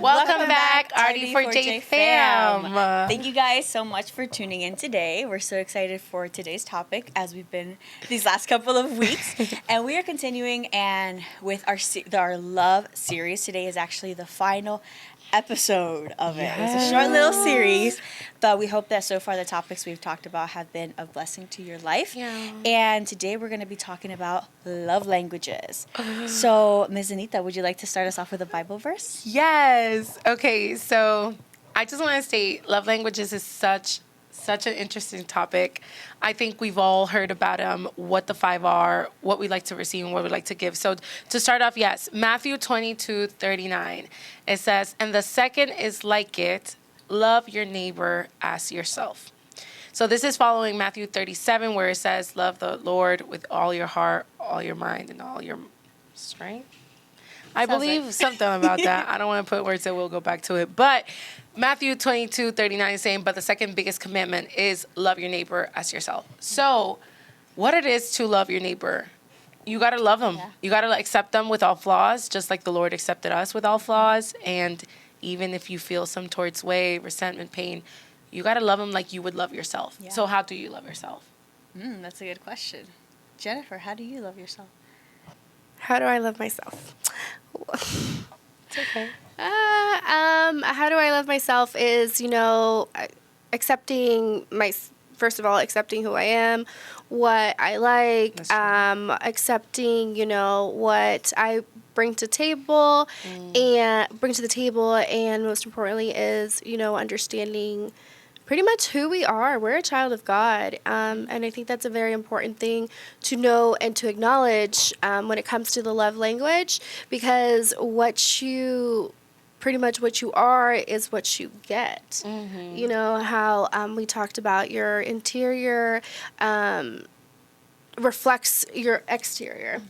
Welcome back, RD4J Fam. Thank you guys so much for tuning in today. We're so excited for today's topic as we've been these last couple of weeks. And we are continuing and with our love series. Today is actually the final episode of it. Yes. It's a short little series, but we hope that so far the topics we've talked about have been a blessing to your life. Yeah. And today we're going to be talking about love languages. So, Ms. Anita, would you like to start us off with a Bible verse? Yes. Okay, so I just want to state love languages is such an interesting topic. I think we've all heard about what the 5 are, what we like to receive, and what we like to give. So to start off, yes, Matthew 22:39. It says, "And the second is like it, love your neighbor as yourself." So this is following Matthew 37, where it says, "Love the Lord with all your heart, all your mind, and all your strength." I believe something about that. I don't want to put words that we'll go back to it. But Matthew 22:39 is saying, but the second biggest commandment is love your neighbor as yourself. So what it is to love your neighbor, you got to love them. Yeah. You got to accept them with all flaws, just like the Lord accepted us with all flaws. And even if you feel some towards way, resentment, pain, you got to love them like you would love yourself. Yeah. So how do you love yourself? That's a good question. Jennifer, how do you love yourself? How do I love myself? It's okay. How do I love myself is, accepting first of all, accepting who I am, what I like, accepting, what I bring to the table and most importantly is, understanding pretty much who we are. We're a child of God, and I think that's a very important thing to know and to acknowledge when it comes to the love language, because what you are is what you get. Mm-hmm. You know how we talked about your interior reflects your exterior,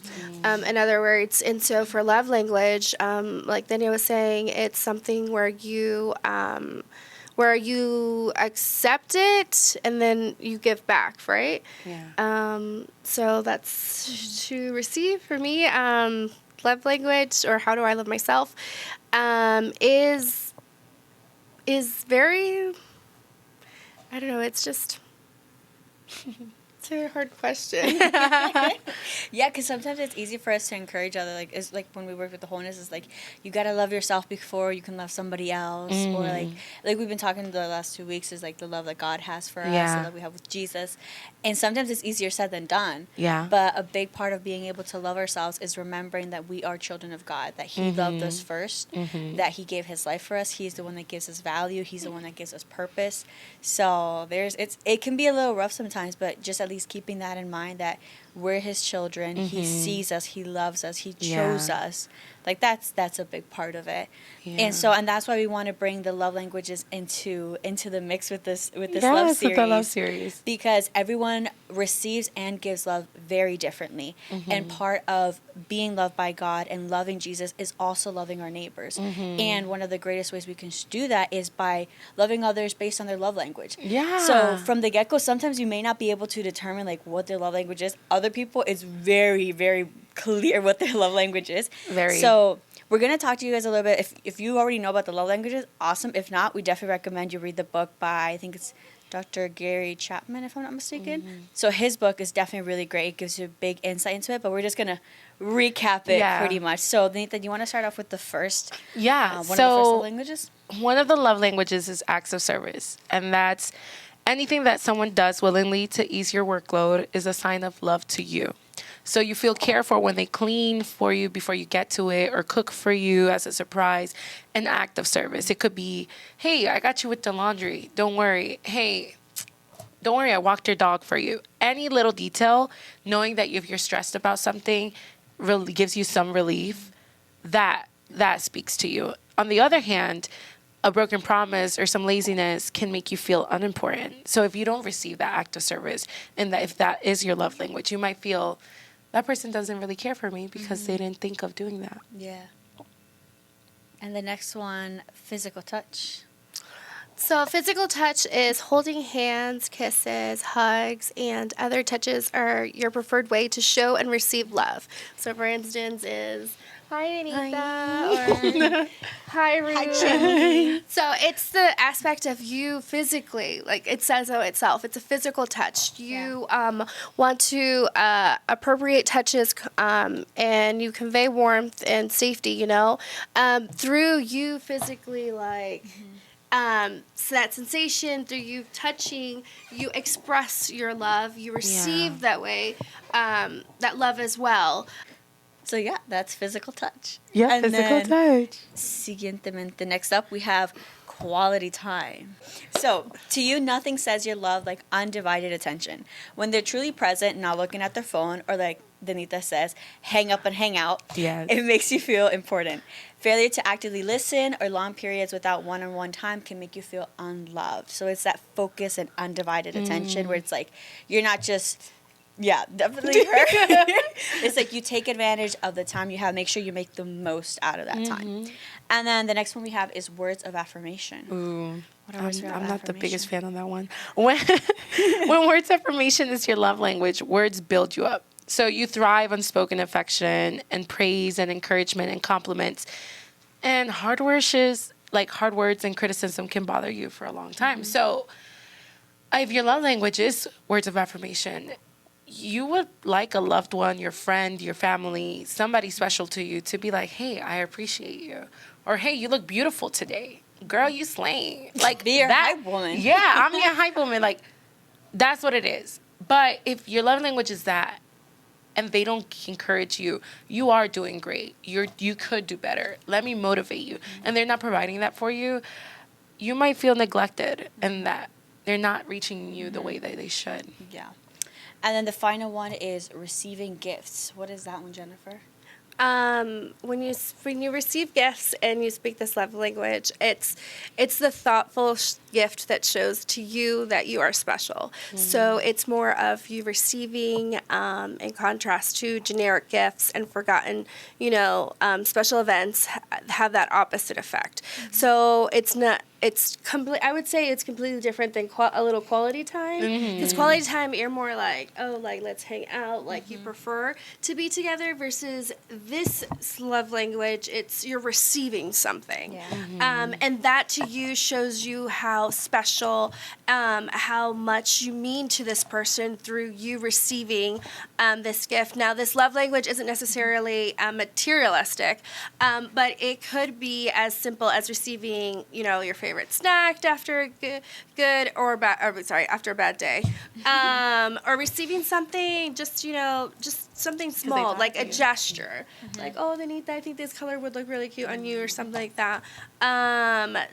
in other words. And so for love language, like Daniel was saying, it's something where you accept it and then you give back, right? Yeah. So that's to receive for me. Love language, or how do I love myself, is very, I don't know, it's just, it's a very hard question. Yeah, because sometimes it's easy for us to encourage other, like, it's like when we work with the wholeness, it's like, you got to love yourself before you can love somebody else. Or like we've been talking the last 2 weeks is like the love that God has for us, the love we have with Jesus. And sometimes it's easier said than done. Yeah. But a big part of being able to love ourselves is remembering that we are children of God, that He loved us first, that He gave His life for us. He's the one that gives us value. He's the one that gives us purpose. So it can be a little rough sometimes, but just at least keeping that in mind that we're His children. He sees us. He loves us. He chose us. Like that's a big part of it. Yeah. And that's why we want to bring the love languages into the mix with this love series. With the love series. Because everyone receives and gives love very differently. And part of being loved by God and loving Jesus is also loving our neighbors. And one of the greatest ways we can do that is by loving others based on their love language. Yeah. So from the get-go, sometimes you may not be able to determine like what their love language is. Other people, it's very, very clear what their love language is. Very. So we're going to talk to you guys a little bit. If you already know about the love languages, awesome. If not, we definitely recommend you read the book by, I think it's Dr. Gary Chapman, if I'm not mistaken. So his book is definitely really great. It gives you a big insight into it, but we're just going to recap it pretty much. So, Nathan, you want to start off with the first? Yeah. One of the first love languages? One of the love languages is acts of service, and that's anything that someone does willingly to ease your workload is a sign of love to you. So you feel cared for when they clean for you before you get to it, or cook for you as a surprise, an act of service. It could be, hey, I got you with the laundry. Don't worry. Hey, don't worry, I walked your dog for you. Any little detail, knowing that if you're stressed about something, really gives you some relief, that speaks to you. On the other hand, a broken promise or some laziness can make you feel unimportant. So if you don't receive that act of service, and that if that is your love language, you might feel that person doesn't really care for me because they didn't think of doing that. Yeah. And the next one, physical touch. So physical touch is holding hands, kisses, hugs, and other touches are your preferred way to show and receive love. So for instance is Hi, Anita. Or hi, Ruth. Hi, Jenny. So it's the aspect of you physically, like it says so itself. It's a physical touch. You want to appropriate touches, and you convey warmth and safety. Through you physically, like. So that sensation through you touching, you express your love. You receive that way, that love as well. So yeah, that's physical touch. Yeah, And physical then, touch. Siguientemente, next up we have quality time. So to you, nothing says your love like undivided attention. When they're truly present, not looking at their phone, or like Danita says, hang up and hang out. Yes. It makes you feel important. Failure to actively listen or long periods without one-on-one time can make you feel unloved. So it's that focus and undivided attention where it's like you're not just. Yeah, definitely her. It's like you take advantage of the time you have. Make sure you make the most out of that time. And then the next one we have is words of affirmation. Ooh, What are words of I'm not the biggest affirmation? fan on that one. When words of affirmation is your love language, words build you up. So you thrive on spoken affection and praise and encouragement and compliments. And hard words and criticism can bother you for a long time. So if your love language is words of affirmation, you would like a loved one, your friend, your family, somebody special to you to be like, hey, I appreciate you. Or, hey, you look beautiful today. Girl, you slaying. Like, Be your hype woman. Yeah, I'm your hype woman. Like, that's what it is. But if your love language is that, and they don't encourage you, you are doing great. You could do better. Let me motivate you. And they're not providing that for you, you might feel neglected and that they're not reaching you the way that they should. Yeah. And then the final one is receiving gifts. What is that one, Jennifer? When you receive gifts and you speak this love language, it's the thoughtful gift that shows to you that you are special. So it's more of you receiving, in contrast to generic gifts and forgotten, special events have that opposite effect. So it's not. I would say it's completely different than a little quality time. Because quality time, you're more like, let's hang out, like you prefer to be together, versus this love language, you're receiving something. Yeah. And that to you shows you how special, how much you mean to this person through you receiving this gift. Now, this love language isn't necessarily materialistic, but it could be as simple as receiving, your favorite snack after after a bad day, or receiving something just something small, like a gesture, like, oh, Danita, I think this color would look really cute on you, or something like that.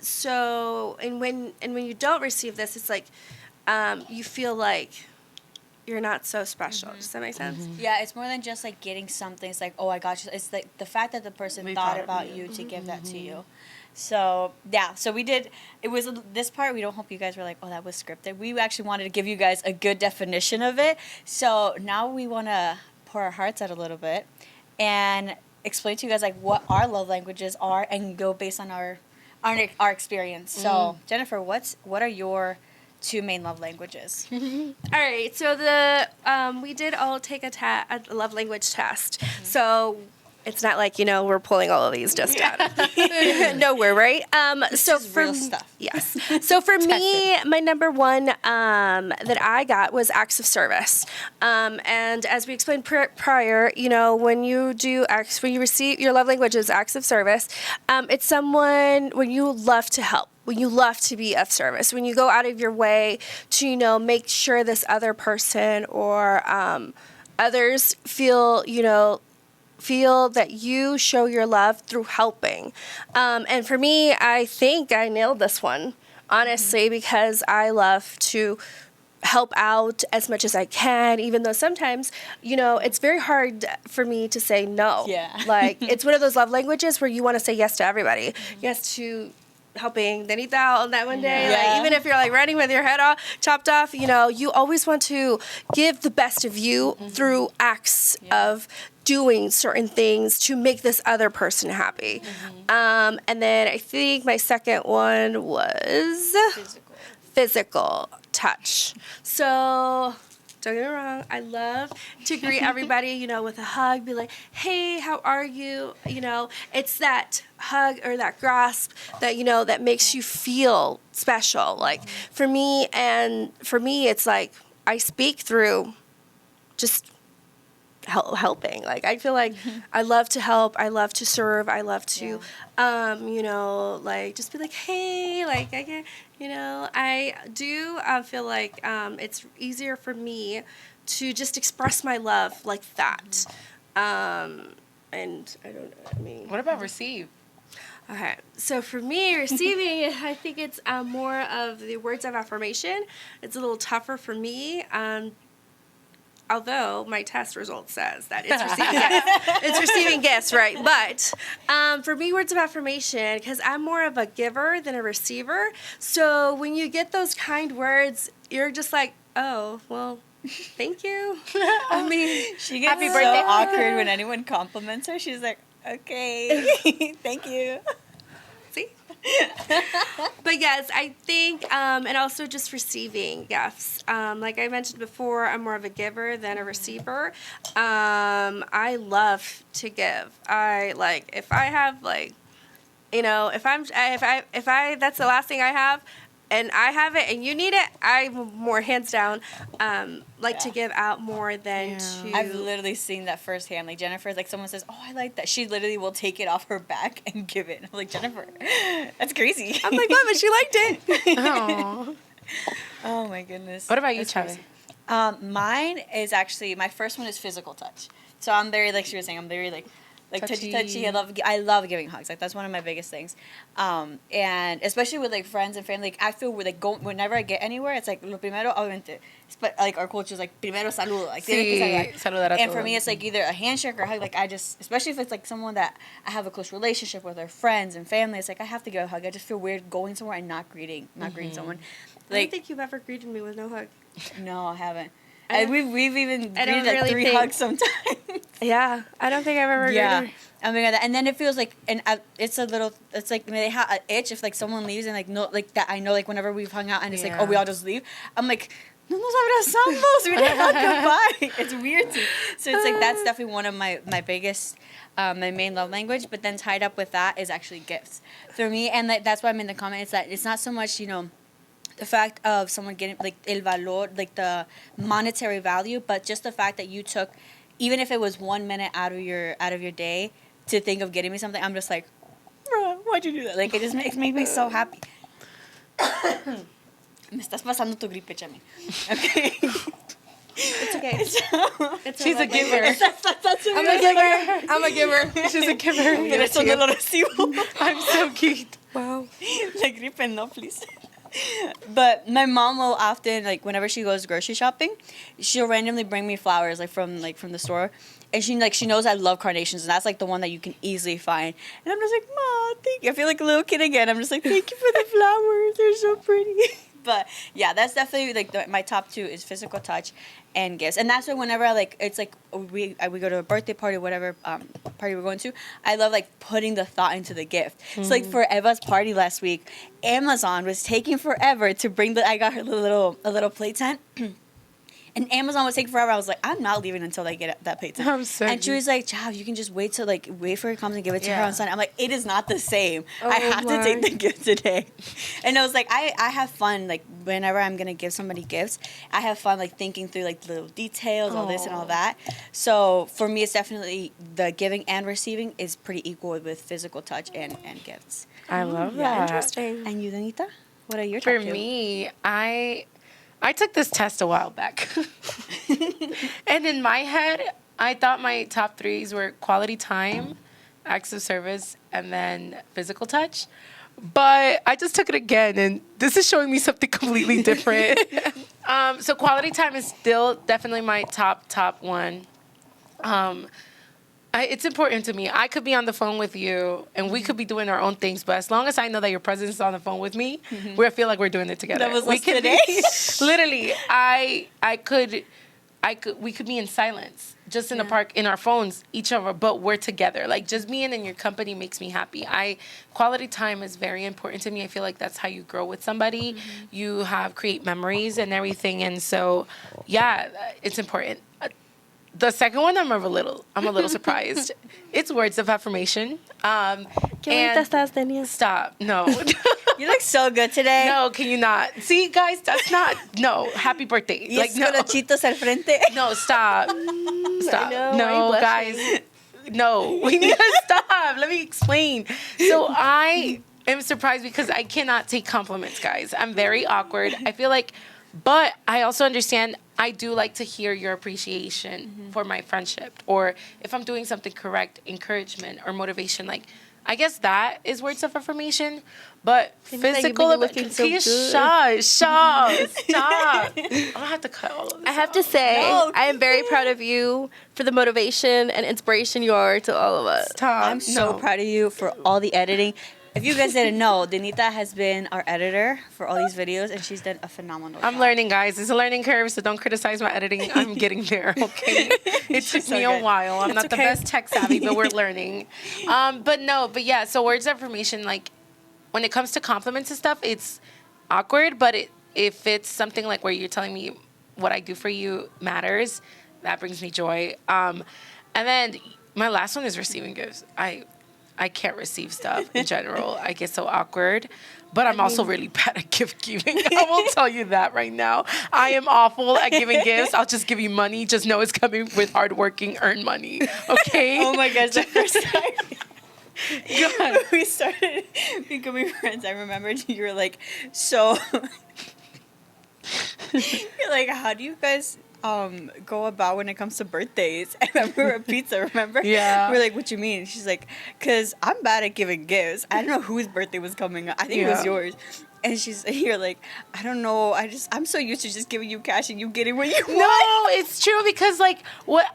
So when you don't receive this, it's like you feel like you're not so special. Does that make sense? Yeah, it's more than just like getting something. It's like, oh, I got you. It's like the fact that the person thought about you to give that to you. So, yeah, it was this part, we don't hope you guys were like, oh, that was scripted. We actually wanted to give you guys a good definition of it. So now we want to pour our hearts out a little bit and explain to you guys like what our love languages are and go based on our experience. So, Jennifer, what are your 2 main love languages? All right, so we did all take a love language test. So it's not like, we're pulling all of these just out of nowhere, right? So is for real stuff. Yes. So for me, my number one that I got was acts of service. And as we explained prior, when you receive your love language is acts of service, it's when you love to help. When you love to be of service, when you go out of your way to, make sure this other person or others feel that you show your love through helping. And for me, I think I nailed this one, honestly, because I love to help out as much as I can, even though sometimes, it's very hard for me to say no. Yeah. Like, it's one of those love languages where you want to say yes to everybody. Yes to helping Danita out on that one day. Yeah. Like, even if you're like running with your head chopped off, you always want to give the best of you through acts of doing certain things to make this other person happy. And then I think my second one was physical touch. So Don't get me wrong. I love to greet everybody, with a hug. Be like, hey, how are you? It's that hug or that grasp that, that makes you feel special. Like for me, it's like I speak through just helping. Like I feel like I love to help, I love to serve, I love to like just be like, hey, like I can, I do feel like it's easier for me to just express my love like that. And I don't know, What about receive? Okay, so for me, receiving, I think it's more of the words of affirmation. It's a little tougher for me. Although my test result says that it's receiving gifts. It's receiving gifts, right? But for me, words of affirmation, because I'm more of a giver than a receiver. So when you get those kind words, you're just like, oh, well, thank you. She gets Happy so birthday. awkward when anyone compliments her. She's like, okay, thank you. See? But yes, I think, and also just receiving gifts. Like I mentioned before, I'm more of a giver than a receiver. I love to give. If I have if I that's the last thing I have, and I have it and you need it, I'm more hands down to give out more than to. I've literally seen that firsthand. Like Jennifer, like someone says, "Oh, I like that." She literally will take it off her back and give it. I'm like, Jennifer, that's crazy. I'm like, what? But she liked it. Oh. Oh my goodness. What about you, That's Chavi? crazy. Mine is actually, my first one is physical touch. So I'm very, like she was saying, I'm very like touchy. I love giving hugs. Like that's one of my biggest things. And especially with like friends and family, like I feel whenever I get anywhere, it's like lo primero, obviamente. But like our culture is like primero saludo. Like Sí, saludar a and for todos. me, it's like either a handshake or a hug. Like especially if it's like someone that I have a close relationship with, or friends and family, it's like I have to give a hug. I just feel weird going somewhere and not greeting someone. I don't think you've ever greeted me with no hug. No, I haven't. I We've even I don't greeted like really 3 think- hugs sometimes. Yeah, I don't think I've ever Yeah, greeted. I mean that, and then it feels like, and it's a little, it's like they have an itch if like someone leaves and like no, like that I know like whenever we've hung out and it's like, Yeah. oh, we all just leave. I'm like, no nos abrazamos, we didn't hug goodbye. It's weird to me. So it's like that's definitely one of my biggest, my main love language. But then tied up with that is actually gifts for me, and that's why I'm in the comment. It's that it's not so much the fact of someone getting like el valor, like the monetary value, but just the fact that you took, even if it was 1 minute out of your day to think of getting me something, I'm just like, bruh, why'd you do that? Like it just makes me so happy. Me estás pasando tu gripe, Chami. Okay. It's okay. She's a giver. I'm a giver. She's a giver. Pero eso no lo recibo. I'm so cute. Wow. La gripe, no, please. But my mom will often, like, whenever she goes grocery shopping, she'll randomly bring me flowers, like from the store, and she knows I love carnations, and that's like the one that you can easily find. And I'm just like, Ma, thank you. I feel like a little kid again. I'm just like, thank you for the flowers. They're so pretty. But yeah, that's definitely like my top 2 is physical touch and gifts, and that's why whenever it's like we go to a birthday party, whatever party we're going to, I love like putting the thought into the gift. So like for Eva's party last week, Amazon was taking forever to bring I got her a little plate tent. And Amazon was taking forever. I was like, I'm not leaving until I get that plate tent. I'm so and she was like, Chow, you can just wait for her to come and give it to her Yeah. on Sunday. I'm like, it is not the same. Oh I have my. to take the gift today. And I was like, I have fun, like, whenever I'm going to give somebody gifts, I have fun, like, thinking through, like, little details, all this and all that. So for me, it's definitely the giving and receiving is pretty equal with physical touch and gifts. I love that. Interesting. And you, Danita? What are your For top 2? me, I took this test a while back. And in my head, I thought my top 3s were quality time, acts of service, and then physical touch. But I just took it again, and this is showing me something completely different. So quality time is still definitely my top one. It's important to me. I could be on the phone with you, and we could be doing our own things, but as long as I know that your presence is on the phone with me, we feel like we're doing it together. That was we us could today. Literally, we could be in silence, just in the park in our phones, each other, but we're together. Like, just being in your company makes me happy. Quality time is very important to me. I feel like that's how you grow with somebody. You create memories and everything. And so, yeah, it's important. The second one, I'm a little surprised. It's words of affirmation. And stop. No. You look so good today. No, can you not? See, guys, that's not. No, happy birthday. Y like, no. Colochitos al frente. No, stop. Stop. No, guys. No, we need to stop. Let me explain. So I am surprised because I cannot take compliments, guys. I'm very awkward. I feel like, but I also understand I do like to hear your appreciation for my friendship, or if I'm doing something correct, encouragement or motivation. Like, I guess that is words of affirmation, but physical. Looking so good. Stop. I'm gonna have to cut all of this. I have to say, I am very proud of you for the motivation and inspiration you are to all of us. Stop. I'm so proud of you for all the editing. If you guys didn't know, Danita has been our editor for all these videos, and she's done a phenomenal job. I'm learning, guys. It's a learning curve, so don't criticize my editing. I'm getting there, okay? It took me a while. I'm not the best tech savvy, but we're learning. But yeah, so words of affirmation, like, when it comes to compliments and stuff, it's awkward, but if it's something like where you're telling me what I do for you matters, that brings me joy. And then my last one is receiving gifts. I can't receive stuff in general. I get so awkward. But I'm also really bad at gift giving. I will tell you that right now. I am awful at giving gifts. I'll just give you money. Just know it's coming with hardworking, earned money. Okay? Oh my gosh, the first time we started becoming friends, I remembered you were like, so... You're like, how do you guys... go about when it comes to birthdays? I remember a pizza, remember? Yeah. We're like, what you mean? She's like, because I'm bad at giving gifts. I don't know whose birthday was coming up. I think it was yours. And you're like, I don't know. I'm so used to just giving you cash and you getting what you want. No, it's true because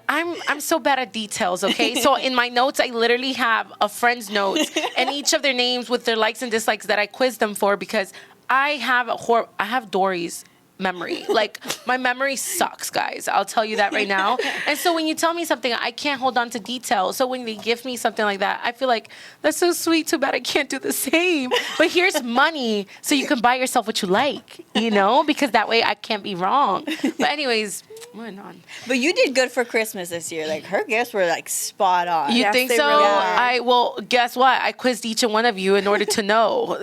I'm so bad at details, okay? So in my notes, I literally have a friend's notes and each of their names with their likes and dislikes that I quiz them for because I have Dory's memory. Like, my memory sucks, guys. I'll tell you that right now. And so when you tell me something, I can't hold on to details. So when they give me something like that, I feel like, that's so sweet. Too bad I can't do the same. But here's money so you can buy yourself what you like, because that way I can't be wrong. But anyways, moving on. But you did good for Christmas this year. Like, her gifts were, like, spot on. You think so? Really well, guess what? I quizzed each and one of you in order to know.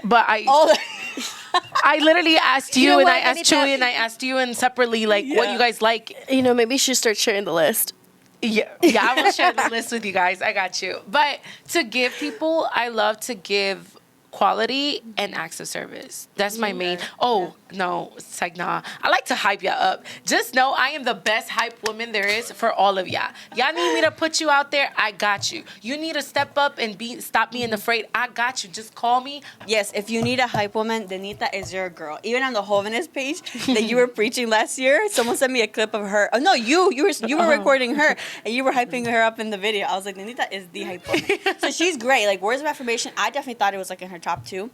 But I literally asked you, and I asked Chewy, and I asked you, and separately, what you guys like. Maybe you should start sharing the list. Yeah, I will share the list with you guys. I got you. But to give people, I love to give quality and acts of service. That's my main. Oh, no, it's like, nah. I like to hype ya up. Just know I am the best hype woman there is for all of ya. Y'all need me to put you out there? I got you. You need to step up and stop being afraid? I got you. Just call me. Yes, if you need a hype woman, Danita is your girl. Even on the Jóvenes page that you were preaching last year, someone sent me a clip of her. Oh, no, you were recording her, and you were hyping her up in the video. I was like, Danita is the hype woman. So she's great. Like, words of affirmation, I definitely thought it was, like, in her top 2,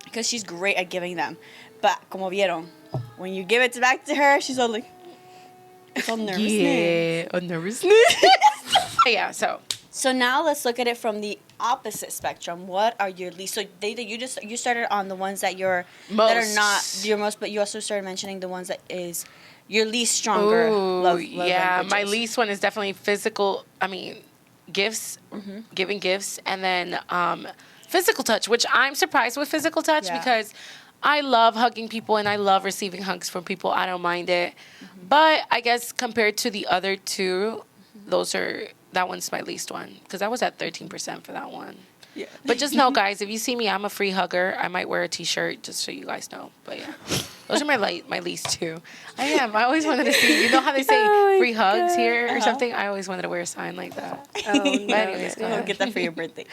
because she's great at giving them. But, como vieron, when you give it back to her, she's all like, it's all nervousness. Yeah, a nervousness. Yeah, so. So now let's look at it from the opposite spectrum. What are your least? So you started on the ones that that are not your most, but you also started mentioning the ones that is your least stronger. Love yeah, languages. my least one is definitely physical. I mean, gifts, giving gifts, and then physical touch, which I'm surprised with physical touch because I love hugging people and I love receiving hugs from people. I don't mind it. But I guess compared to the other two, that one's my least one because I was at 13% for that one. Yeah. But just know, guys, if you see me, I'm a free hugger. I might wear a T-shirt just so you guys know. But yeah, those are my least two. I am. I always wanted to see. You know how they say free hugs here or something? I always wanted to wear a sign like that. Oh, no. But anyways, go ahead. Get that for your birthday.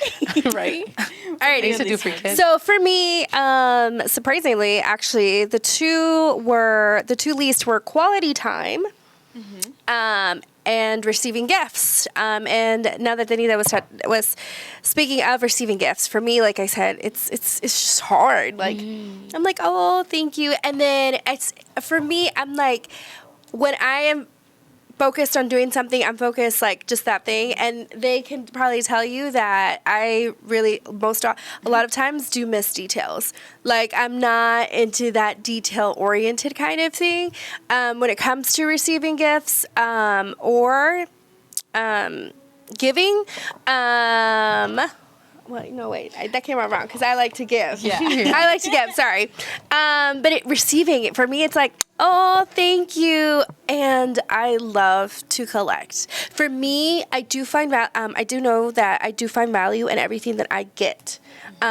Right? All right. I used to do free kids. So for me, surprisingly, actually, the two least were quality time. And receiving gifts. And now that Danita was speaking of receiving gifts, for me, like I said, it's just hard. Like I'm like, oh, thank you. And then for me, I'm like, when I am focused on doing something, I'm focused like just that thing, and they can probably tell you that I really a lot of times do miss details. Like I'm not into that detail oriented kind of thing when it comes to receiving gifts or giving. Well, no, wait. That came out wrong because I like to give. Yeah. I like to give. Sorry. But receiving it, for me, it's like, oh, thank you. And I love to collect. For me, I do know that I do find value in everything that I get.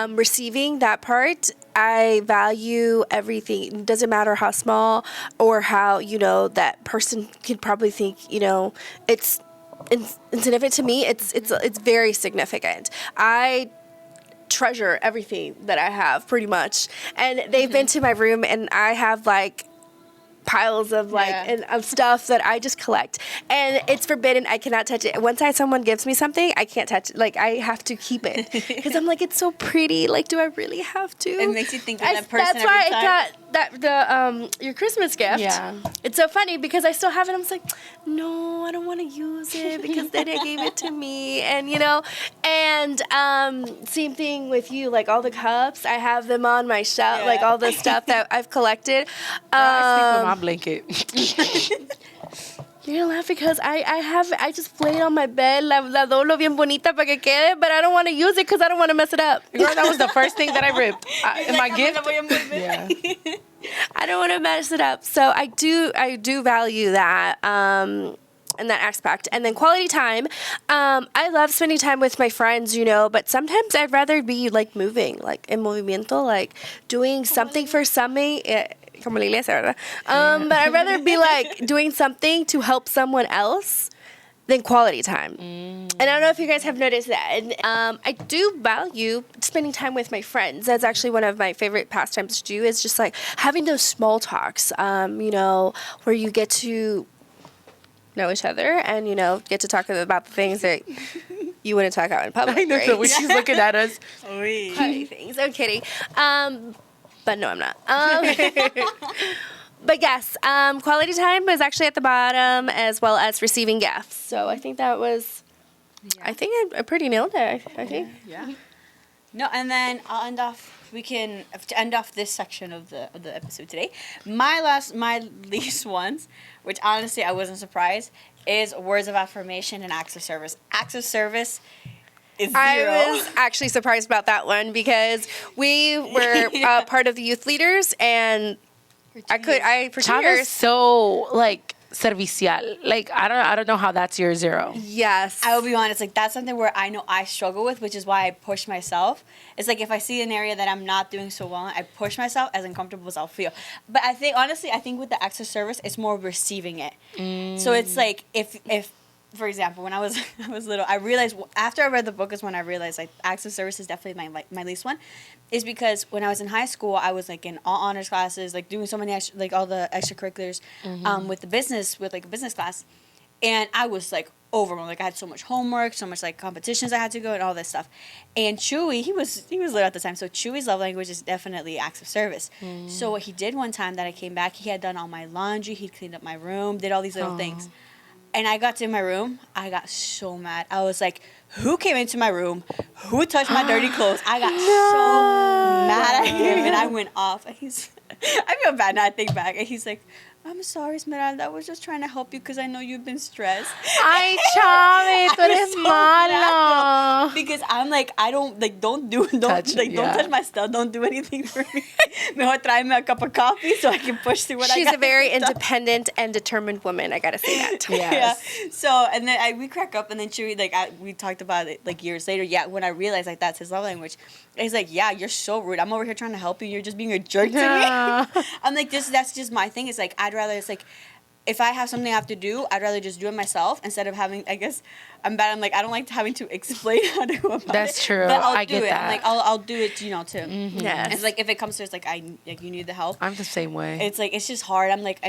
Receiving that part, I value everything. It doesn't matter how small or how, that person could probably think, it's insignificant to me. It's very significant. I treasure everything that I have pretty much, and they've been to my room, and I have like piles of of stuff that I just collect, and it's forbidden. I cannot touch it. Once someone gives me something, I can't touch it. Like I have to keep it because I'm like, it's so pretty. Like, do I really have to? It makes you think of that person. That's why every time. I got your Christmas gift. Yeah. It's so funny because I still have it. I'm just like, no, I don't want to use it because then they gave it to me, and same thing with you. Like all the cups, I have them on my shelf. Like all the stuff that I've collected. I sleep with my blanket. You're gonna laugh because I just play it on my bed, la doblo bien bonita para que quede, but I don't want to use it because I don't want to mess it up. Girl, that was the first thing that I ripped. In my gift. Yeah. I don't want to mess it up. So I do value that in that aspect. And then quality time. I love spending time with my friends, but sometimes I'd rather be like moving, like en movimiento, like doing something for something. Como la iglesia, ¿verdad? But I'd rather be like doing something to help someone else than quality time. And I don't know if you guys have noticed that. And I do value spending time with my friends. That's actually one of my favorite pastimes to do, is just like having those small talks, where you get to know each other and, get to talk about the things that you wouldn't talk about in public. I know right? the way she's looking at us. Funny things. I'm kidding. But no, I'm not. But yes, quality time was actually at the bottom, as well as receiving gifts. So I think that was, I think I pretty nailed it, I think. Yeah. No, and then I'll end off, to end off this section of the episode today, my least ones, which honestly I wasn't surprised, is words of affirmation and acts of service. Acts of service is 0. I was actually surprised about that one because we were part of the youth leaders, and for 2 Chava's years. so like servicial. Like I don't know how that's your 0. Yes. I will be honest, like that's something where I know I struggle with, which is why I push myself. It's like if I see an area that I'm not doing so well, I push myself as uncomfortable as I'll feel. But I think with the acts of service, it's more receiving it. So it's like if for example, when I was little, I realized after I read the book is when I realized like acts of service is definitely my least one, is because when I was in high school, I was like in all honors classes, like doing so many all the extracurriculars, with a business class, and I was like overwhelmed. Like I had so much homework, so much like competitions I had to go, and all this stuff. And Chewy, he was little at the time, so Chewy's love language is definitely acts of service. So what he did one time that I came back, he had done all my laundry, he'd cleaned up my room, did all these little things. And I got to my room, I got so mad. I was like, who came into my room? Who touched my dirty clothes? I got so mad at him, and I went off. And I feel bad now I think back. And he's like, I'm sorry, Esmeralda. I was just trying to help you because I know you've been stressed. Ay, Chave, tú eres malo. Because I'm like, I don't touch my stuff. Don't do anything for me. Mejor tráeme a cup of coffee so I can push through what I got. She's a very independent and determined woman. I gotta say that. Yes. Yeah. So and then we crack up, and then Chewy we talked about it like years later. Yeah, when I realized like that's his love language. He's like, yeah, you're so rude. I'm over here trying to help you. You're just being a jerk to me. I'm like, that's just my thing. It's like, it's like, if I have something I have to do, I'd rather just do it myself instead of having, I guess, I'm bad. I'm like, I don't like having to explain how to go about it. That's true. But I get that. I'm like, I'll do it, too. Yes. It's like, if it comes to it's like, you need the help. I'm the same way. It's like, it's just hard. I'm like,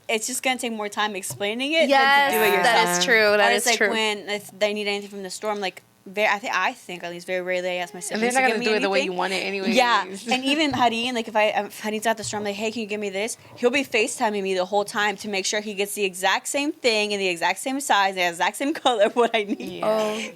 it's just going to take more time explaining it Yes, than to do it yourself. that is true. That is like true. When if they need anything from the store, I'm like, I think at least very rarely I ask my And siblings they're not to going give to me do it the way anything. you want it anyway. Yeah, and even Harin, like if Harin's at the store, I'm like, hey, can you give me this? He'll be FaceTiming me the whole time to make sure he gets the exact same thing in the exact same size, the exact same color of what I need. Yeah.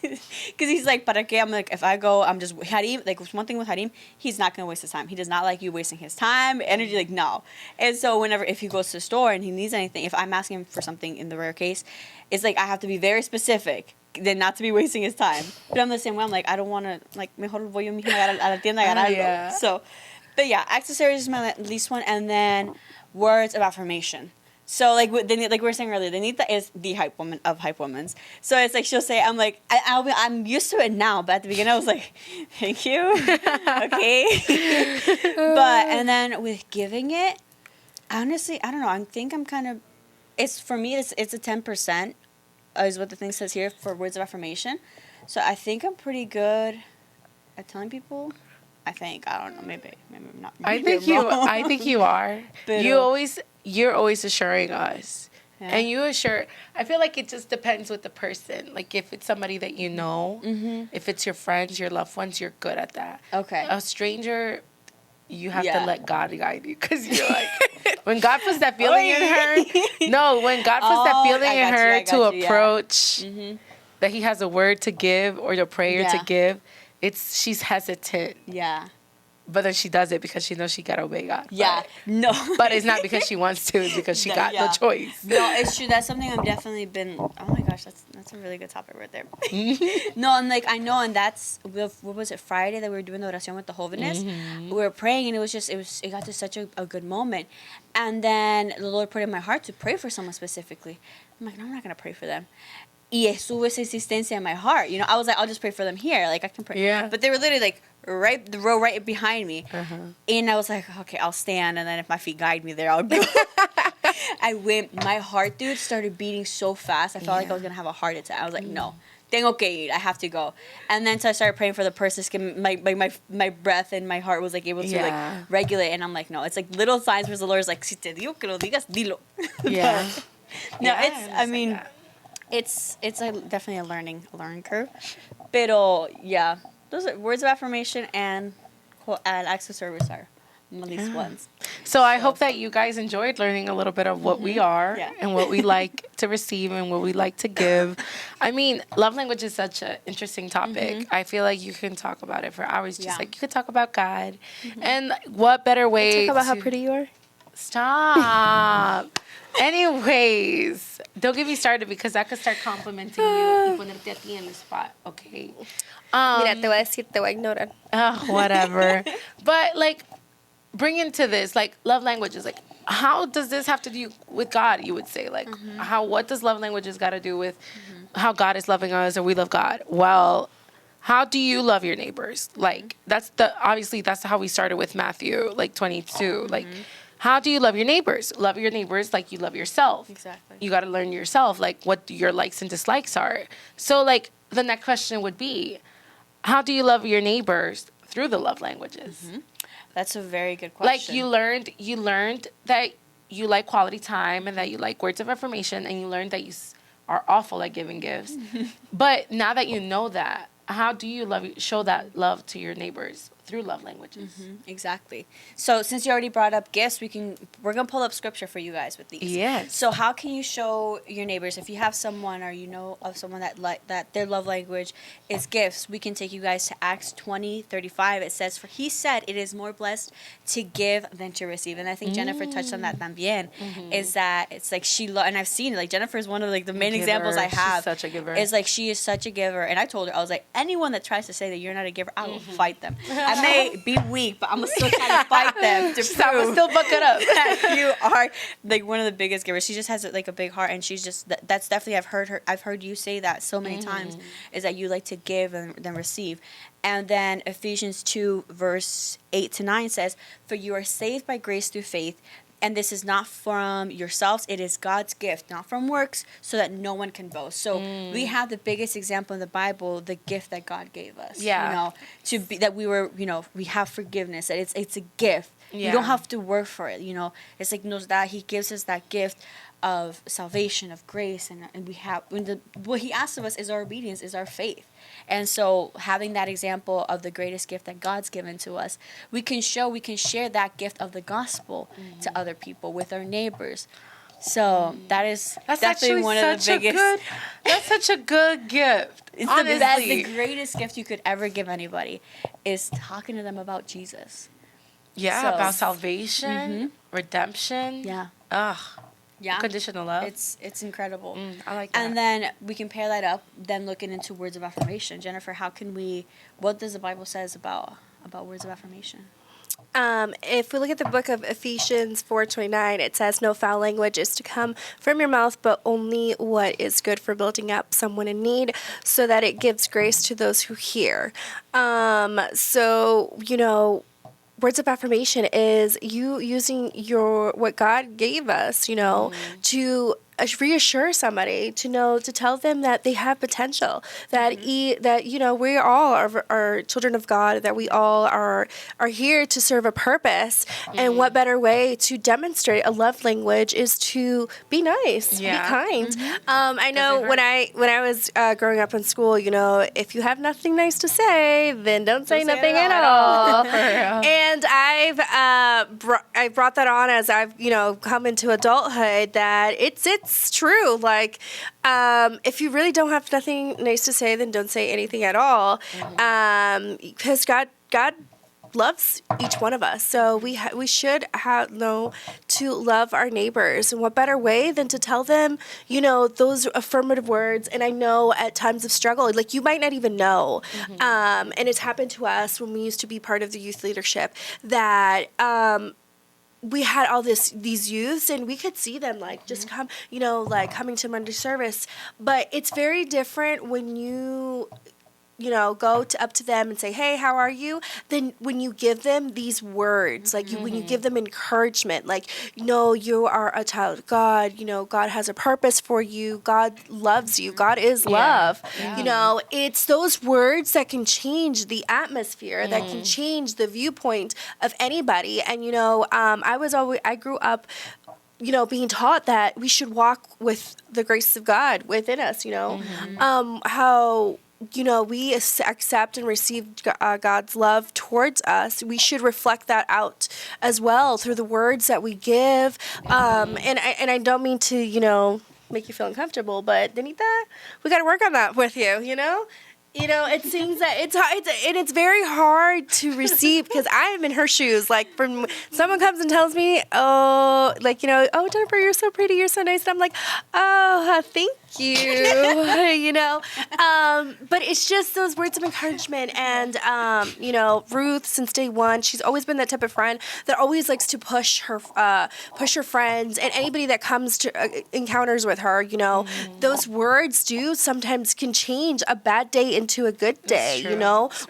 Because he's like, para qué? I'm like, if I go, I'm just, Harim, like one thing with Harim, he's not going to waste his time. He does not like you wasting his time, energy, like, no. And so if he goes to the store and he needs anything, if I'm asking him for something in the rare case, it's like I have to be very specific, then not to be wasting his time. But I'm the same way. I'm like, I don't want to, like, mejor voy yo misma a la tienda a agarrar algo. Yeah. So, but yeah, accessories is my least one. And then words of affirmation. So, like, they need, like we were saying earlier, Danita is the hype woman of hype womans. So it's like she'll say, I'm like, I'm used to it now, but at the beginning I was like, thank you, okay. But and then with giving it, honestly, I don't know. I think I'm kind of, for me, it's a 10%, is what the thing says here for words of affirmation. So I think I'm pretty good at telling people. I don't know, maybe I'm not. I think you are. Pero- You're always assuring us. Yeah. And you assure, I feel like it just depends with the person. Like if it's somebody that you know, if it's your friends, your loved ones, you're good at that. Okay. A stranger, you have Yeah. to let God guide you. Because you're like, when God puts that feeling in her, when God puts that feeling in her to approach, that he has a word to give or a prayer to give, she's hesitant. Yeah. But then she does it because she knows she got to obey God. Yeah. No. But it's not because she wants to. It's because she got no choice. No, it's true. That's something I've definitely been. Oh my gosh, that's a really good topic right there. No, and like I know, and that's what was it, Friday that we were doing the oración with the jóvenes. We were praying, and it got to such a good moment, and then the Lord put in my heart to pray for someone specifically. I'm like, no, I'm not gonna pray for them. Y estuvo esa insistencia in my heart. You know, I was like, I'll just pray for them here. Like I can pray. Yeah. But they were literally like the row right behind me. And I was like, okay, I'll stand, and then if my feet guide me there, I'll go. I went. My heart, dude, started beating so fast. I felt like I was gonna have a heart attack. I was like, no, tengo que ir. I have to go. And then so I started praying for the person. My breath and my heart was like able to like regulate. And I'm like, no, it's like little signs where the Lord's like, si te digo que lo digas, dilo. Yeah. No, I mean, it's definitely a learning curve. Pero yeah, those are words of affirmation and acts of service are my least ones. So I hope that you guys enjoyed learning a little bit of what we are and what we like to receive and what we like to give. I mean, love language is such an interesting topic. I feel like you can talk about it for hours. Just like you could talk about God. And what better way Talk about how pretty you are. Stop. Anyways, don't get me started because I could start complimenting you y ponerte a ti en the spot, okay? Mira, te voy a decir, te voy a ignorar. Whatever. But, like, bring into this, like, love languages. Like, how does this have to do with God, you would say? Like, what does love languages got to do with how God is loving us or we love God? Well, how do you love your neighbors? Like, that's how we started with Matthew, like, 22. Like, how do you love your neighbors? Love your neighbors like you love yourself. Exactly. You got to learn yourself, like, what your likes and dislikes are. So, like, the next question would be, how do you love your neighbors through the love languages? That's a very good question. Like, you learned that you like quality time and that you like words of affirmation, and you learned that you are awful at giving gifts. But now that you know that, how do you show that love to your neighbors through love languages? Exactly. So since you already brought up gifts, we're gonna pull up scripture for you guys with these. Yes. So how can you show your neighbors, if you have someone or you know of someone that their love language is gifts? We can take you guys to Acts 20:35. It says, "For he said, it is more blessed to give than to receive." And I think Jennifer touched on that también. Is that it's like and I've seen it. Like Jennifer is one of like the main examples I have. She's such a giver. Is like she is such a giver, and I told her, I was like, anyone that tries to say that you're not a giver, I will fight them. I may be weak, but I'm gonna still try to fight them to prove I'm gonna still buck it up. that you are like one of the biggest givers. She just has like a big heart, and she's just that's definitely I've heard you say that so many times, is that you like to give and then receive. And then Ephesians 2 verse 8-9 says, "For you are saved by grace through faith, and this is not from yourselves, it is God's gift, not from works, so that no one can boast." So we have the biggest example in the Bible, the gift that God gave us. Yeah. You know, to be that we were, we have forgiveness, that it's a gift. Yeah. You don't have to work for it, It's like he gives us that gift of salvation, of grace, and we have what he asks of us is our obedience, is our faith. And so having that example of the greatest gift that God's given to us, we can share that gift of the gospel to other people, with our neighbors. So that's definitely one of the biggest. That's such a good gift. That's the greatest gift you could ever give anybody, is talking to them about Jesus. Yeah, So, about salvation, redemption. Yeah. Ugh. Yeah. Conditional love. It's incredible. I like that. And then we can pair that up, then looking into words of affirmation. Jennifer, what does the Bible says about words of affirmation? If we look at the book of Ephesians 4:29, it says, "No foul language is to come from your mouth, but only what is good for building up someone in need, so that it gives grace to those who hear." So, words of affirmation is you using what God gave us, to reassure somebody, to tell them that they have potential, that we all are children of God, that we all are here to serve a purpose. And what better way to demonstrate a love language is to be nice, be kind. I know when I was growing up in school, if you have nothing nice to say, then don't say nothing at all. And I brought that on as I've come into adulthood, that it's true. Like, if you really don't have nothing nice to say, then don't say anything at all. Because God loves each one of us. So we should know to love our neighbors. And what better way than to tell them, those affirmative words. And I know at times of struggle, like, you might not even know. And it's happened to us when we used to be part of the youth leadership, that we had all these youths, and we could see them just come, coming to Monday service. But it's very different when you go up to them and say, "Hey, how are you?" Then when you give them these words, when you give them encouragement, you are a child of God. God has a purpose for you. God loves you. God is love. Yeah. It's those words that can change the atmosphere, that can change the viewpoint of anybody. And I grew up, being taught that we should walk with the grace of God within us. How we accept and receive God's love towards us. We should reflect that out as well through the words that we give. And I don't mean to, make you feel uncomfortable, but Danita, we got to work on that with you, it seems that it's very hard to receive, because I am in her shoes. Like, when someone comes and tells me, "Oh, oh, Jennifer, you're so pretty, you're so nice," and I'm like, "Oh, thank you," But it's just those words of encouragement. And Ruth, since day one, she's always been that type of friend that always likes to push her friends and anybody that comes to encounters with her. Those words sometimes can change a bad day into a good day.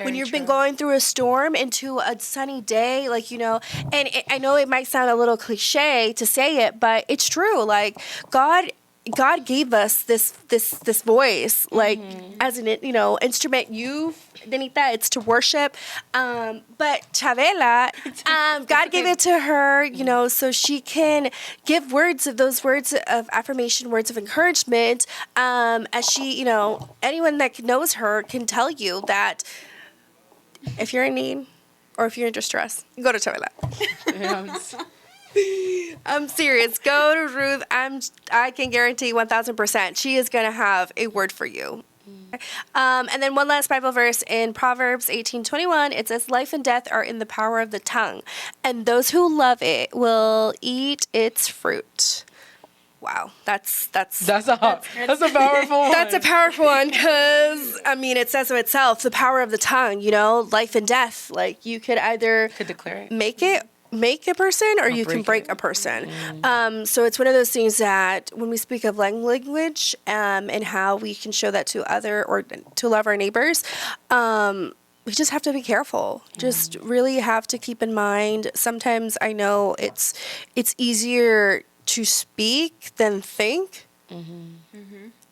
When you've been going through a storm into a sunny day, and I know it might sound a little cliche to say it, but it's true. Like, God gave us this voice, as an instrument. Danita, it's to worship. But Chavela, God gave it to her, so she can give words of affirmation, words of encouragement. As she, anyone that knows her can tell you that if you're in need or if you're in distress, go to Chavela. I'm serious. Go to Ruth. I can guarantee 1,000% she is going to have a word for you. And then one last Bible verse in Proverbs 18:21. It says, "Life and death are in the power of the tongue, and those who love it will eat its fruit." Wow, that's a powerful one. That's a powerful one, because it says so itself. The power of the tongue. Life and death. You could either declare it, make a person, or you can break a person. So it's one of those things that when we speak of language, and how we can show that to other, or to love our neighbors, we just have to be careful. Just really have to keep in mind. Sometimes I know it's easier to speak than think.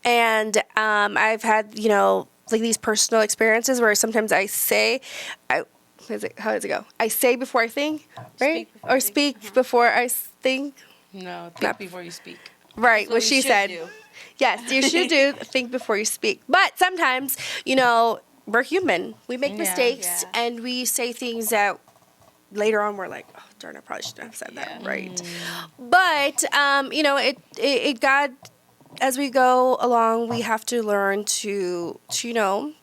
And I've had these personal experiences where sometimes I say, how does it go? I say before I think, right? Speak before I think. No, think before you speak. Right, what she said. Yes, you should do think before you speak. But sometimes, we're human. We make mistakes and we say things that later on we're like, oh, darn, I probably shouldn't have said that, right? But, God, as we go along, we have to learn to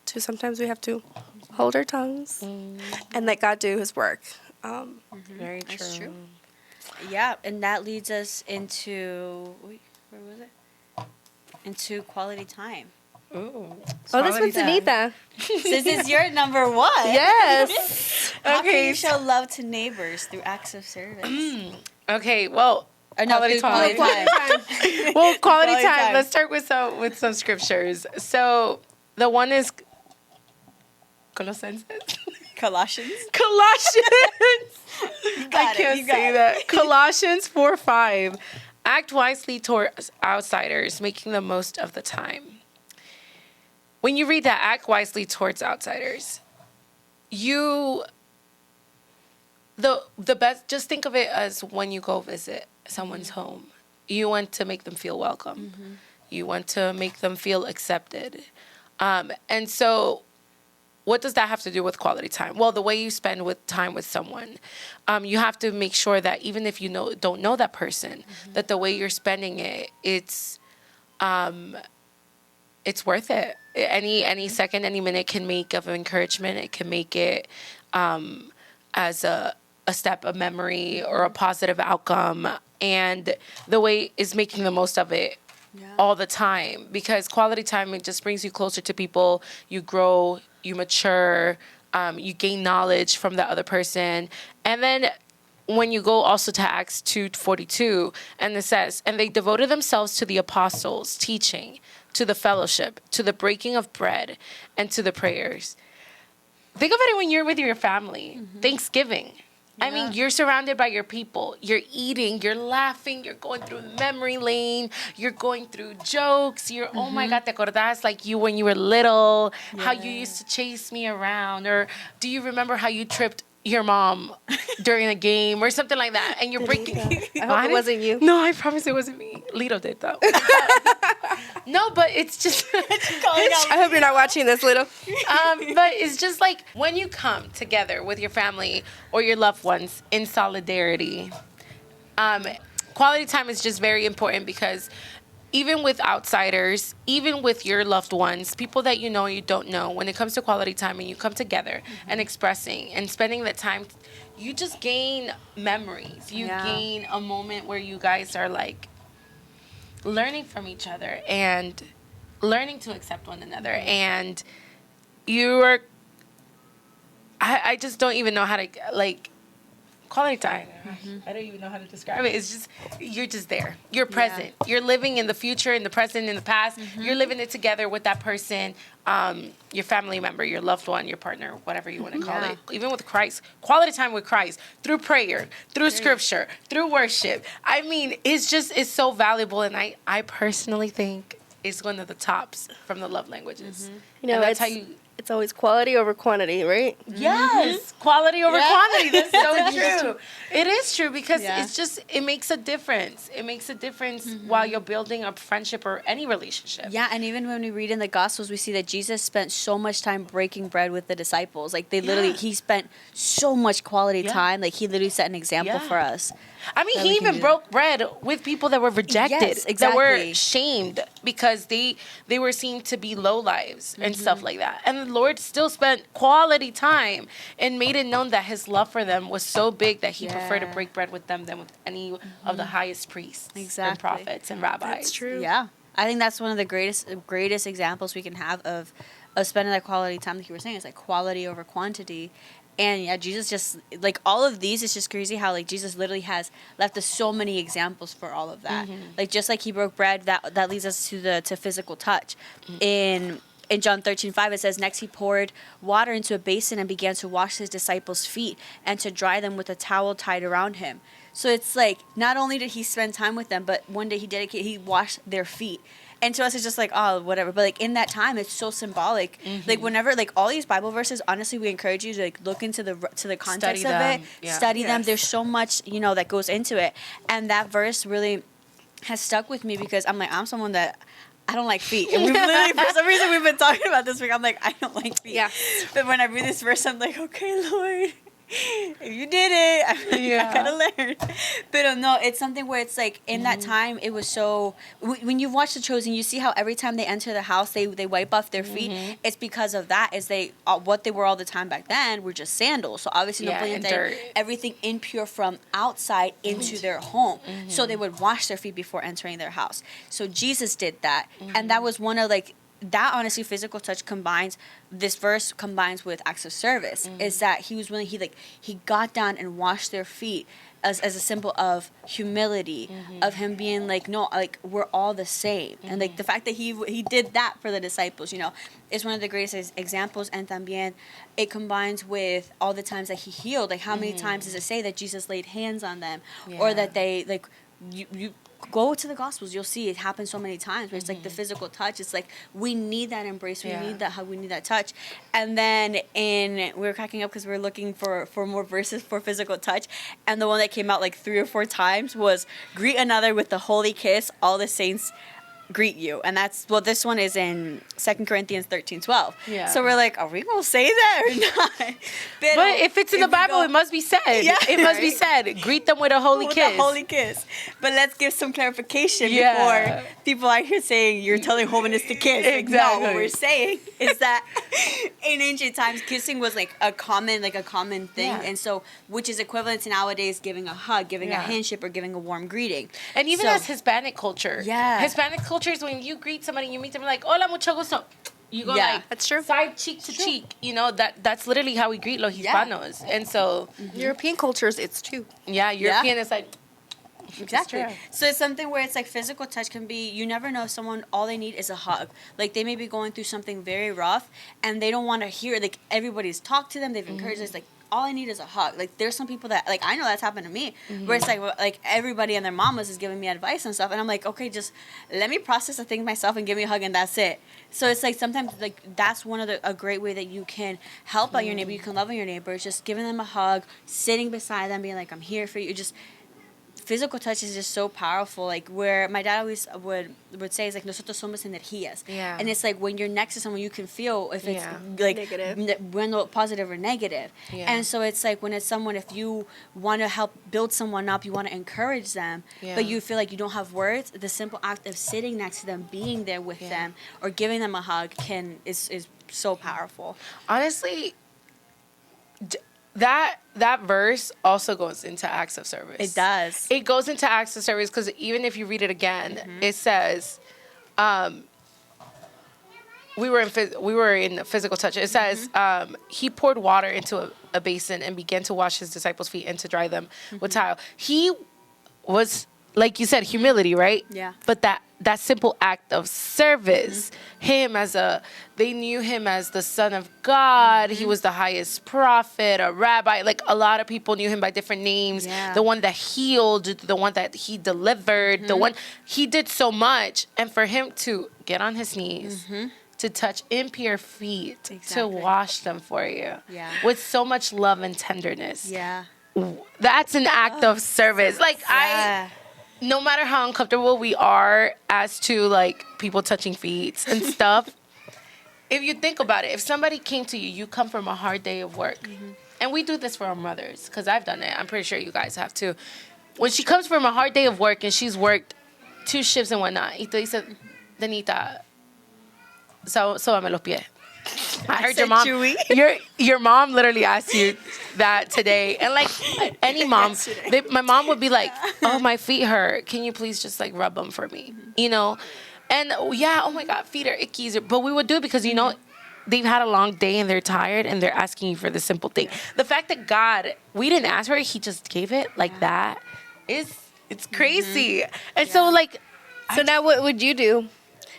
sometimes we have to hold our tongues and let God do his work. Very true. That's true. Yeah, and that leads us into, where was it? Into quality time. Ooh. Oh, this one's Anita. This is your number one. Yes. How can you show love to neighbors through acts of service? Okay, well, Quality time. Well, quality time. Let's start with some scriptures. So the one is Colosenses. Colossians. I can't say that. Colossians 4:5. Act wisely towards outsiders, making the most of the time. When you read that, act wisely towards outsiders, the best, just think of it as when you go visit someone's home. You want to make them feel welcome. You want to make them feel accepted. And so what does that have to do with quality time? Well, the way you spend time with someone, you have to make sure that even if you don't know that person, that the way you're spending it, it's worth it. Any second, any minute can make of encouragement. It can make it as a step of memory or a positive outcome. And the way is making the most of it all the time, because quality time, it just brings you closer to people. You grow, you mature, you gain knowledge from the other person. And then when you go also to Acts 2:42, and it says, and they devoted themselves to the apostles' teaching, to the fellowship, to the breaking of bread, and to the prayers. Think of it when you're with your family. Thanksgiving. I mean, you're surrounded by your people. You're eating, you're laughing, you're going through memory lane, you're going through jokes. You're, oh my God, te acordás like you when you were little, how you used to chase me around, or do you remember how you tripped your mom during a game or something like that? And you're breaking. I hope it wasn't you. No, I promise it wasn't me. Lito did though. No, but it's just. I hope you're not watching this, Lito. But it's just like when you come together with your family or your loved ones in solidarity, quality time is just very important, because even with outsiders, even with your loved ones, people that you know and you don't know, when it comes to quality time and you come together and expressing and spending that time, you just gain memories. You gain a moment where you guys are like learning from each other and learning to accept one another. And I just don't even know how to, like, quality time. I don't even know how to describe it. It's just, you're just there. You're present. You're living in the future, in the present, in the past. You're living it together with that person, your family member, your loved one, your partner, whatever you want to call it. Even with Christ, quality time with Christ, through prayer, through scripture, through worship. I mean, it's so valuable. And I personally think it's one of the tops from the love languages. That's how you... It's always quality over quantity, right? Yes, quality over quantity. That's so true. It is true, because it makes a difference. It makes a difference while you're building a friendship or any relationship. Yeah, and even when we read in the Gospels, we see that Jesus spent so much time breaking bread with the disciples. Like, he spent so much quality time. Like, he literally set an example for us. I mean, he even broke bread with people that were rejected, that were shamed because they were seen to be low lives and stuff like that. And the Lord still spent quality time and made it known that his love for them was so big that he preferred to break bread with them than with any of the highest priests and prophets and rabbis. That's true. Yeah. I think that's one of the greatest examples we can have of spending that quality time, like you were saying. It's like quality over quantity. And Jesus just, like, all of these, it's just crazy how, like, Jesus literally has left us so many examples for all of that. Like, just like he broke bread, that leads us to physical touch. In John 13:5, it says, next he poured water into a basin and began to wash his disciples' feet and to dry them with a towel tied around him. So it's like, not only did he spend time with them, but one day he washed their feet. And to us, it's just like, oh, whatever. But, like, in that time, it's so symbolic. Like, whenever, like, all these Bible verses, honestly, we encourage you to, like, look into the context of it. Study them. There's so much, that goes into it. And that verse really has stuck with me, because I'm like, I'm someone that I don't like feet. And we've literally, for some reason, we've been talking about this week. I'm like, I don't like feet. Yeah. But when I read this verse, I'm like, okay, Lord, if you did it, I gotta learn. But no, it's something where it's like in that time, it was so. When you watch The Chosen, you see how every time they enter the house, they wipe off their feet. It's because of that. Is they what they were all the time back then were just sandals. So obviously, no bring everything impure from outside into their home. So they would wash their feet before entering their house. So Jesus did that, and that was one of like. That honestly, physical touch this verse combines with acts of service. Is that he was willing, he got down and washed their feet as a symbol of humility, of him being like, no, like we're all the same. And like the fact that he did that for the disciples, is one of the greatest examples. And también it combines with all the times that he healed. Like how many times does it say that Jesus laid hands on them, or that they like you go to the Gospels, you'll see it happens so many times where it's like the physical touch. It's like we need that embrace, we need that hug, we need that touch. And then we were cracking up because we were looking for more verses for physical touch, and the one that came out like 3 or 4 times was greet another with the holy kiss, all the saints greet you. And this one is in 2 Corinthians 13:12. Yeah. So we're like, are we going to say that or not? But if it's in the Bible, it must be said. Yeah, it must be said. Greet them with a holy kiss. With a holy kiss. But let's give some clarification before people are here saying you're telling holiness to kiss. Exactly. No, what we're saying is that in ancient times, kissing was like a common thing. Yeah. And so, which is equivalent to nowadays giving a hug, giving a handshake, or giving a warm greeting. And even as Hispanic culture. Yeah. Hispanic culture is when you greet somebody, you meet them like, hola, mucho gusto. You go like, that's true. Side cheek to cheek. That's literally how we greet los Hispanos. And so European cultures, it's too. Yeah, European is like. Exactly. So it's something where it's like physical touch can be, you never know, someone, all they need is a hug. Like they may be going through something very rough and they don't want to hear, like everybody's talked to them, they've encouraged us, like all I need is a hug. Like there's some people that, like I know that's happened to me, where it's like everybody and their mamas is giving me advice and stuff, and I'm like, okay, just let me process the thing myself and give me a hug, and that's it. So it's like sometimes like that's one of a great way that you can help out your neighbor, you can love on your neighbor, it's just giving them a hug, sitting beside them, being like, I'm here for you. Just physical touch is just so powerful. Like where my dad always would say is like nosotros somos energías. Yeah. And it's like when you're next to someone, you can feel if it's like negative, positive or negative. Yeah. And so it's like when it's someone, if you want to help build someone up, you want to encourage them, but you feel like you don't have words, the simple act of sitting next to them, being there with them, or giving them a hug is so powerful. Honestly, that verse also goes into acts of service. It does. It goes into acts of service because even if you read it again, it says, we were in physical touch. It says, he poured water into a basin and began to wash his disciples' feet and to dry them with towel. He was, like you said, humility, right? Yeah. But that simple act of service, they knew him as the Son of God. He was the highest prophet, a rabbi. Like a lot of people knew him by different names. Yeah. The one that healed, the one that he delivered, the one he did so much. And for him to get on his knees, to touch impure feet, to wash them for you, with so much love and tenderness. Yeah, that's an act of service. Like no matter how uncomfortable we are as to like people touching feet and stuff, if you think about it, if somebody came to you, you come from a hard day of work, and we do this for our mothers because I've done it. I'm pretty sure you guys have too. When she comes from a hard day of work and she's worked 2 shifts and whatnot, y te dice, Danita, sóbame los pies. I heard your mom. Your mom literally asked you that today, and like any mom, my mom would be like, "Oh, my feet hurt. Can you please just like rub them for me?" And oh my God, feet are icky. But we would do it because they've had a long day and they're tired and they're asking you for the simple thing. The fact that God, we didn't ask for it, He just gave it like that it's crazy. And so like, now what would you do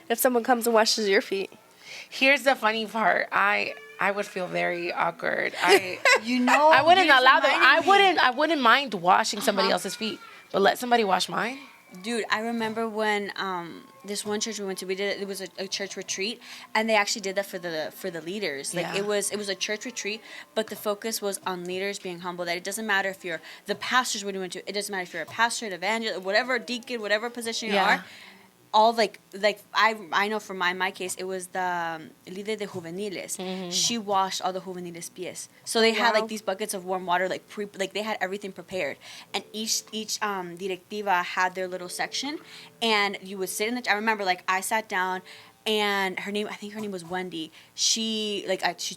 if someone comes and washes your feet? Here's the funny part. I would feel very awkward. I wouldn't allow them. I wouldn't mind washing somebody else's feet, but let somebody wash mine. Dude, I remember when this one church we went to, we did it. It was a church retreat, and they actually did that for the leaders. Like it was a church retreat, but the focus was on leaders being humble. That it doesn't matter if you're the pastors we went to. It doesn't matter if you're a pastor, an evangelist, whatever deacon, whatever position you are. all like I know for my case, it was the líder de juveniles. She washed all the juveniles pies. So they had like these buckets of warm water, like they had everything prepared, and each directiva had their little section, and you would sit in the. I remember like I sat down. And I think her name was Wendy. She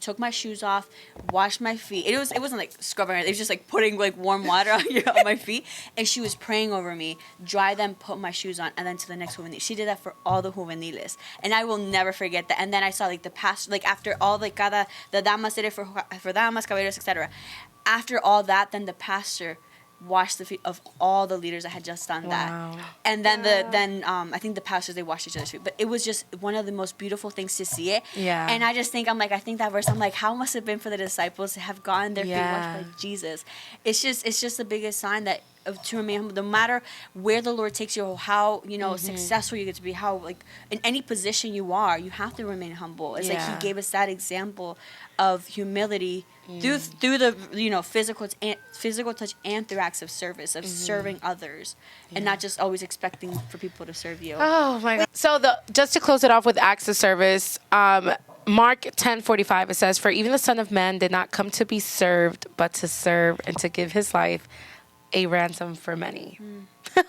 took my shoes off, washed my feet. It wasn't like scrubbing it. It was just like putting like warm water on my feet. And she was praying over me, dry them, put my shoes on, and then to the next juvenil. She did that for all the juveniles, and I will never forget that. And then I saw like the pastor, like after all the damas did it for damas, caballeros, etc. After all that, then the pastor washed the feet of all the leaders that had just done that. And then I think the pastors, they washed each other's feet. But it was just one of the most beautiful things to see it. Yeah. And I just think, I think that verse, I'm like, how must it have been for the disciples to have gotten their feet washed by Jesus? It's just the biggest sign that to remain humble, no matter where the Lord takes you, or how successful you get to be, how like in any position you are, you have to remain humble. It's like He gave us that example of humility through the physical touch and through acts of service, of serving others, and not just always expecting for people to serve you. Oh my God! So just to close it off with acts of service. Mark 10:45, it says, "For even the Son of Man did not come to be served, but to serve and to give his life a ransom for many." Yo,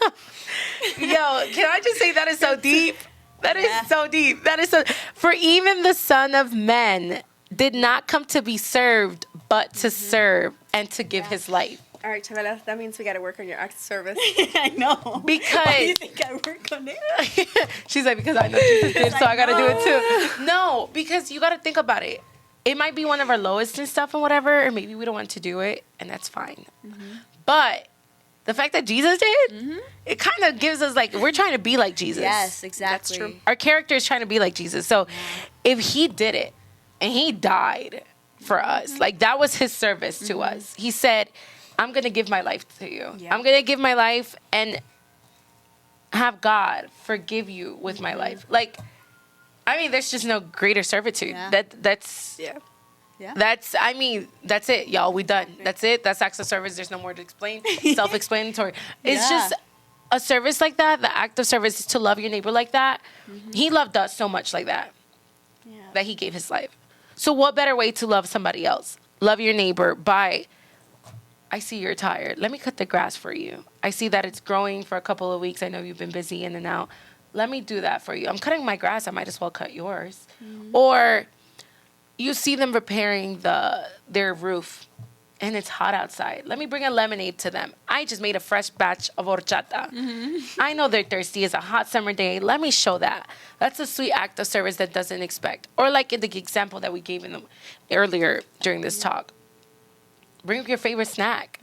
can I just say that is so deep? That is so deep. That is so. For even the Son of Man did not come to be served, but to serve and to give his life. All right, Chavela, that means we got to work on your act of service. I know. Because why do you think I work on it? She's like, because I know Jesus did, so I got to do it too. No, because you got to think about it. It might be one of our lowest and stuff and whatever, or maybe we don't want to do it, and that's fine. But the fact that Jesus did, it kind of gives us like, we're trying to be like Jesus. Yes, exactly. That's true. Our character is trying to be like Jesus. So if he did it and he died for us, like that was his service to us. He said, I'm going to give my life to you. Yeah. I'm going to give my life and have God forgive you with my life. Like, I mean, there's just no greater servitude. Yeah. That's it, y'all. We done. That's it. That's acts of service. There's no more to explain. Self-explanatory. It's just a service like that. The act of service is to love your neighbor like that. He loved us so much like that, that he gave his life. So what better way to love somebody else? Love your neighbor by, I see you're tired. Let me cut the grass for you. I see that it's growing for a couple of weeks. I know you've been busy in and out. Let me do that for you. I'm cutting my grass. I might as well cut yours. Or you see them repairing their roof and it's hot outside. Let me bring a lemonade to them. I just made a fresh batch of horchata. I know they're thirsty. It's a hot summer day. Let me show that. That's a sweet act of service that doesn't expect. Or like in the example that we gave earlier during this talk. Bring your favorite snack.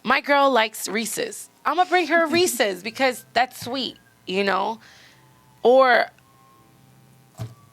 My girl likes Reese's. I'm going to bring her Reese's because that's sweet, you know? Or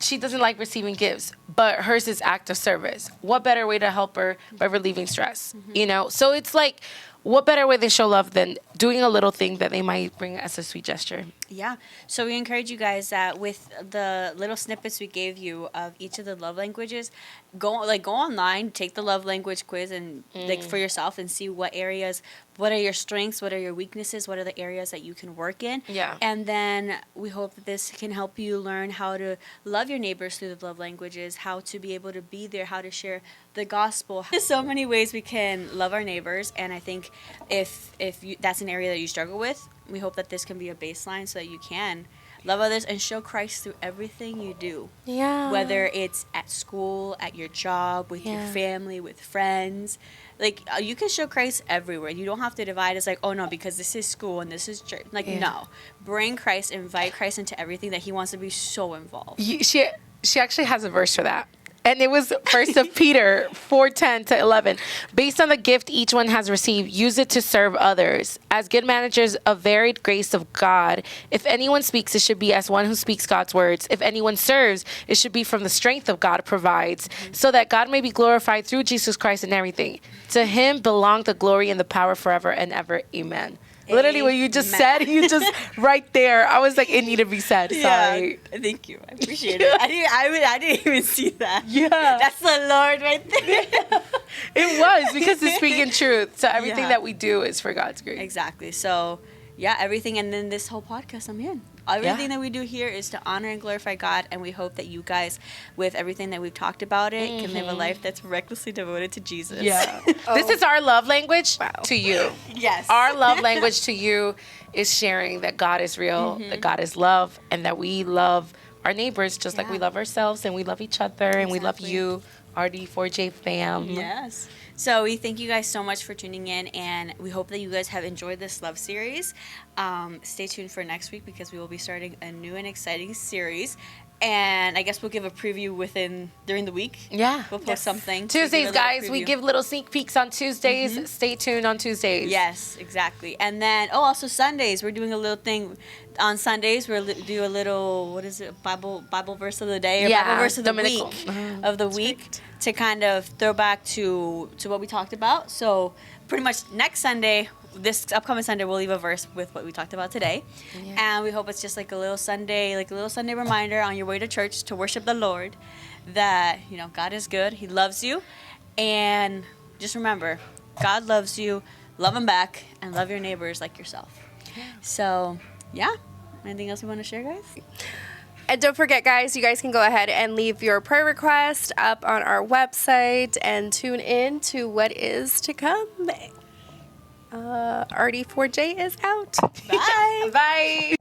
she doesn't like receiving gifts, but hers is act of service. What better way to help her by relieving stress, you know? So it's like, what better way to show love than doing a little thing that they might bring as a sweet gesture? Yeah. So we encourage you guys that with the little snippets we gave you of each of the love languages, go online, take the love language quiz and like for yourself and see what are your strengths, what are your weaknesses, what are the areas that you can work in. Yeah. And then we hope that this can help you learn how to love your neighbors through the love languages, how to be able to be there, how to share the gospel. There's so many ways we can love our neighbors, and I think if that's an area that you struggle with, we hope that this can be a baseline so that you can love others and show Christ through everything you do. Yeah. Whether it's at school, at your job, with your family, with friends. Like, you can show Christ everywhere. You don't have to divide. It's like, oh, no, because this is school and this is church. Like, no. Bring Christ, invite Christ into everything that he wants to be so involved. She actually has a verse for that. And it was 1 Peter 4:10-11. Based on the gift each one has received, use it to serve others. As good managers of varied grace of God, if anyone speaks, it should be as one who speaks God's words. If anyone serves, it should be from the strength of God provides, so that God may be glorified through Jesus Christ in everything. To him belong the glory and the power forever and ever. Amen. Literally what you just said, you just right there. I was like, it needed to be said. Sorry. Yeah, thank you. I appreciate it. I didn't even see that. Yeah. That's the Lord right there. It was, because it's speaking truth. So everything that we do is for God's grace. Exactly. So, yeah, everything. And then this whole podcast I'm in. Everything that we do here is to honor and glorify God, and we hope that you guys, with everything that we've talked about it, can live a life that's recklessly devoted to Jesus. Yeah. This is our love language to you. Yes. Our love language to you is sharing that God is real, that God is love, and that we love our neighbors just like we love ourselves, and we love each other, and we love you, RD4J Fam. Yes. So we thank you guys so much for tuning in, and we hope that you guys have enjoyed this love series. Stay tuned for next week because we will be starting a new and exciting series. And I guess we'll give a preview during the week. Yeah. We'll post something. Tuesdays, guys, we give little sneak peeks on Tuesdays. Stay tuned on Tuesdays. Yes, exactly. And then, also Sundays, we're doing a little thing. On Sundays, we'll do a little, Bible verse of the day, or Bible verse of the week, to kind of throw back to what we talked about. So pretty much next Sunday, this upcoming Sunday, we'll leave a verse with what we talked about today. Yeah. And we hope it's just like a little Sunday reminder on your way to church to worship the Lord that, God is good. He loves you. And just remember, God loves you. Love him back, and love your neighbors like yourself. Yeah. So, yeah. Anything else you want to share, guys? And don't forget, guys, you guys can go ahead and leave your prayer request up on our website and tune in to what is to come. RD4J is out. Bye. Bye.